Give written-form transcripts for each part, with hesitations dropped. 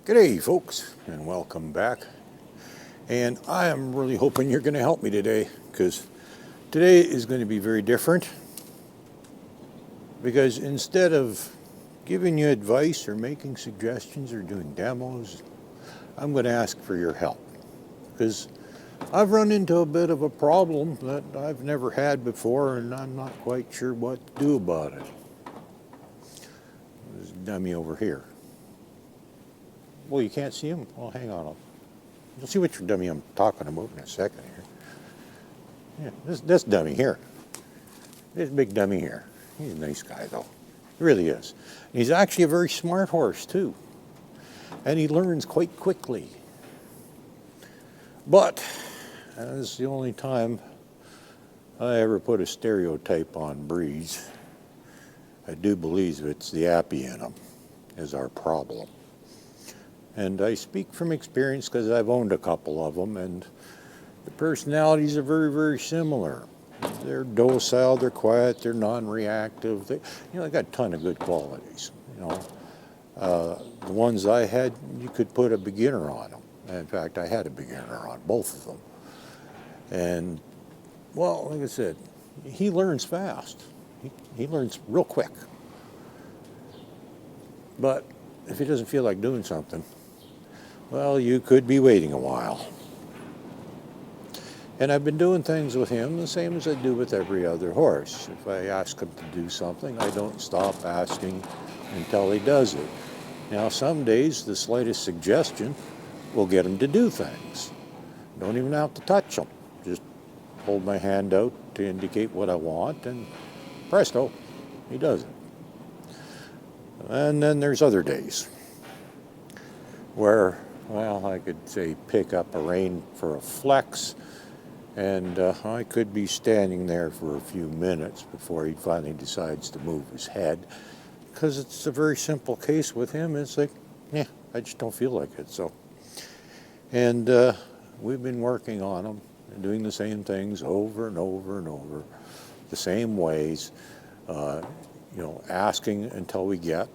G'day folks, and welcome back. And I am really hoping you're going to help me today, because today is going to be very different. Because instead of giving you advice or making suggestions or doing demos, I'm going to ask for your help. Because I've run into a bit of a problem that I've never had before, and I'm not quite sure what to do about it. There's a dummy over here. Well, you can't see him? Well, hang on. You'll see which dummy I'm talking about in a second here. Yeah, this dummy here. This big dummy here. He's a nice guy, though. He really is. He's actually a very smart horse, too. And he learns quite quickly. But, that's the only time I ever put a stereotype on breeds. I do believe it's the appy in them is our problem. And I speak from experience because I've owned a couple of them, and the personalities are very, very similar. They're docile, they're quiet, they're non-reactive. They got a ton of good qualities. The ones I had, you could put a beginner on them. In fact, I had a beginner on both of them. And, well, like I said, he learns fast. He learns real quick. But if he doesn't feel like doing something, well, you could be waiting a while. And I've been doing things with him the same as I do with every other horse. If I ask him to do something, I don't stop asking until he does it. Now, some days, the slightest suggestion will get him to do things. Don't even have to touch him. Just hold my hand out to indicate what I want, and presto, he does it. And then there's other days where, well, I could say pick up a rein for a flex, and I could be standing there for a few minutes before he finally decides to move his head, because it's a very simple case with him. It's like, yeah, I just don't feel like it. So, and we've been working on him and doing the same things over and over and over, the same ways, asking until we get.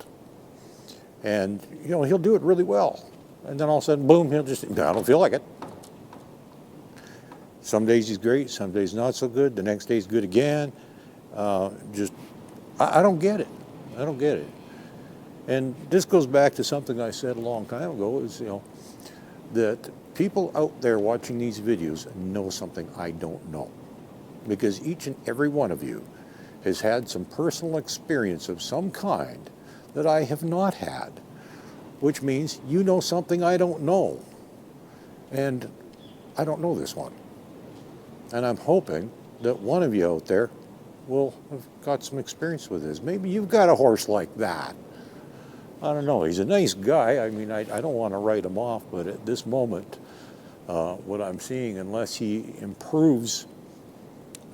And, he'll do it really well. And then all of a sudden, boom, he'll just, I don't feel like it. Some days he's great, some days not so good, the next day's good again. I don't get it. I don't get it. And this goes back to something I said a long time ago, is, that people out there watching these videos know something I don't know. Because each and every one of you has had some personal experience of some kind that I have not had, which means you know something I don't know. And I don't know this one. And I'm hoping that one of you out there will have got some experience with this. Maybe you've got a horse like that. I don't know. He's a nice guy. I mean, I don't want to write him off, but at this moment, what I'm seeing, unless he improves,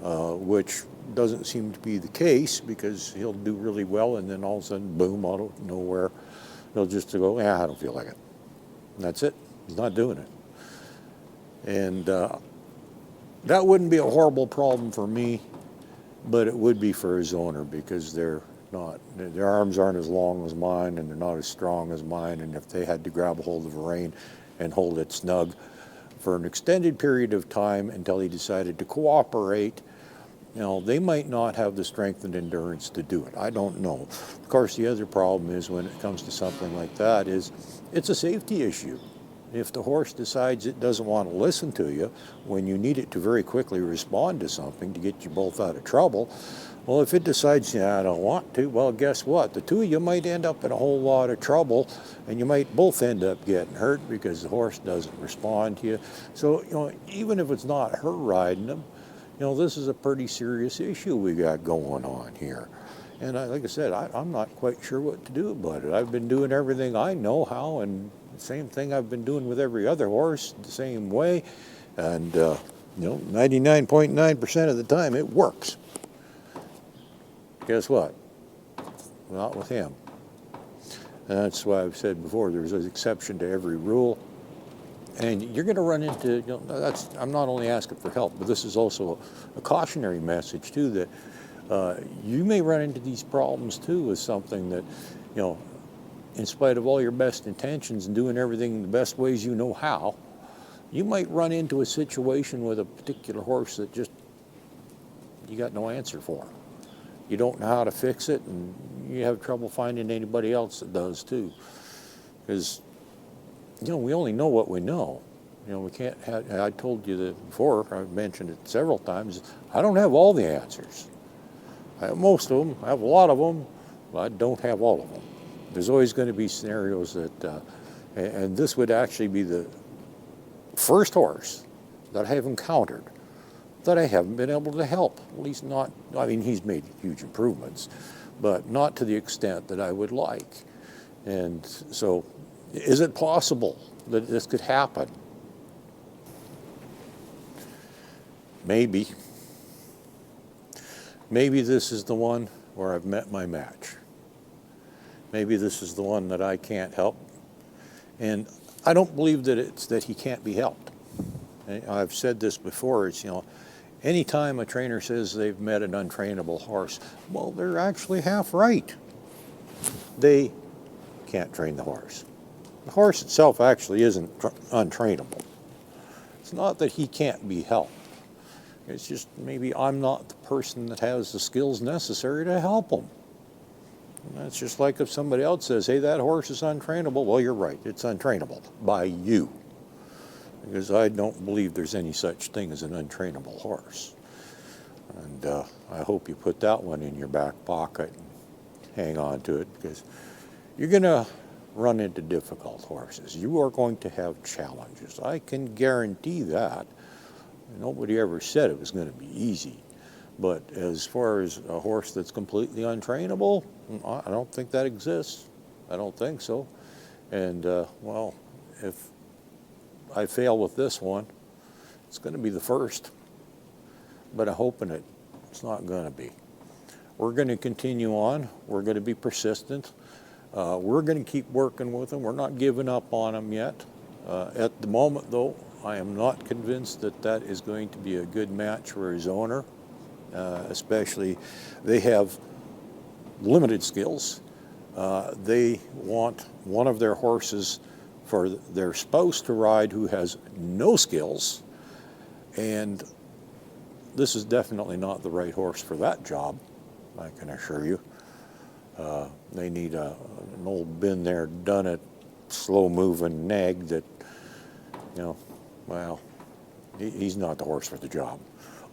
which doesn't seem to be the case, because he'll do really well and then all of a sudden, boom, out of nowhere, he'll just go, I don't feel like it. And that's it. He's not doing it. And that wouldn't be a horrible problem for me, but it would be for his owner, because their arms aren't as long as mine, and they're not as strong as mine, and if they had to grab a hold of a rein and hold it snug for an extended period of time until he decided to cooperate, they might not have the strength and endurance to do it. I don't know. Of course, the other problem is when it comes to something like that is it's a safety issue. If the horse decides it doesn't want to listen to you when you need it to very quickly respond to something to get you both out of trouble, well, if it decides, I don't want to, well, guess what? The two of you might end up in a whole lot of trouble, and you might both end up getting hurt because the horse doesn't respond to you. So, even if it's not her riding him, this is a pretty serious issue we got going on here. And like I said, I'm not quite sure what to do about it. I've been doing everything I know how, and the same thing I've been doing with every other horse, the same way. And, 99.9% of the time it works. Guess what? Not with him. And that's why I've said before, there's an exception to every rule. And you're going to run into, I'm not only asking for help, but this is also a cautionary message too, that you may run into these problems too with something that, in spite of all your best intentions and doing everything the best ways you know how, you might run into a situation with a particular horse that just you got no answer for. You don't know how to fix it, and you have trouble finding anybody else that does too. Because, you know, we only know what we know. You know, we can't have, I told you that before, I've mentioned it several times, I don't have all the answers. I have most of them, I have a lot of them, but I don't have all of them. There's always going to be scenarios that, and this would actually be the first horse that I have encountered that I haven't been able to help. At least not, I mean, he's made huge improvements, but not to the extent that I would like. And so, is it possible that this could happen? Maybe. Maybe this is the one where I've met my match. Maybe this is the one that I can't help. And I don't believe that it's that he can't be helped. I've said this before, it's, you know, anytime a trainer says they've met an untrainable horse, well, they're actually half right. They can't train the horse. The horse itself actually isn't untrainable. It's not that he can't be helped. It's just maybe I'm not the person that has the skills necessary to help him. And that's just like if somebody else says, hey, that horse is untrainable. Well, you're right, it's untrainable by you. Because I don't believe there's any such thing as an untrainable horse. And I hope you put that one in your back pocket and hang on to it, because you're going to run into difficult horses. You are going to have challenges. I can guarantee that. Nobody ever said it was going to be easy. But as far as a horse that's completely untrainable, I don't think that exists. I don't think so. And, well, if I fail with this one, it's going to be the first. But I'm hoping it's not going to be. We're going to continue on. We're going to be persistent. We're going to keep working with them. We're not giving up on them yet. At the moment, though, I am not convinced that that is going to be a good match for his owner. Especially, they have limited skills. They want one of their horses for their spouse to ride who has no skills, and this is definitely not the right horse for that job, I can assure you. They need an old been there, done it, slow-moving nag that, you know, well, he's not the horse for the job.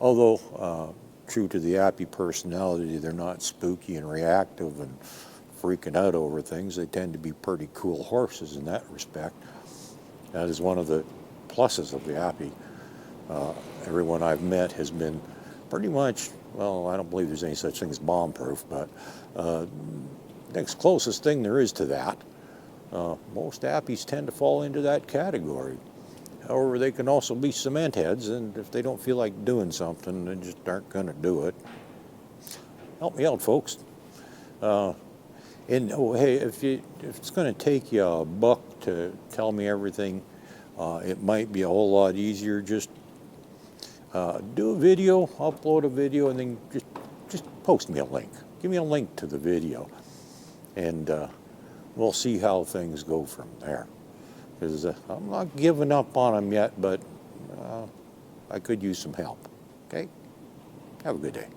Although, true to the Appy personality, they're not spooky and reactive and freaking out over things. They tend to be pretty cool horses in that respect. That is one of the pluses of the Appy. Everyone I've met has been pretty much, well, I don't believe there's any such thing as bomb-proof, but next closest thing there is to that. Most Appies tend to fall into that category. However, they can also be cement heads, and if they don't feel like doing something, they just aren't going to do it. Help me out, folks. And oh, hey, if it's going to take you a buck to tell me everything, it might be a whole lot easier. Just do a video, upload a video, and then just post me a link. Give me a link to the video, and we'll see how things go from there. Because I'm not giving up on them yet, but I could use some help. Okay? Have a good day.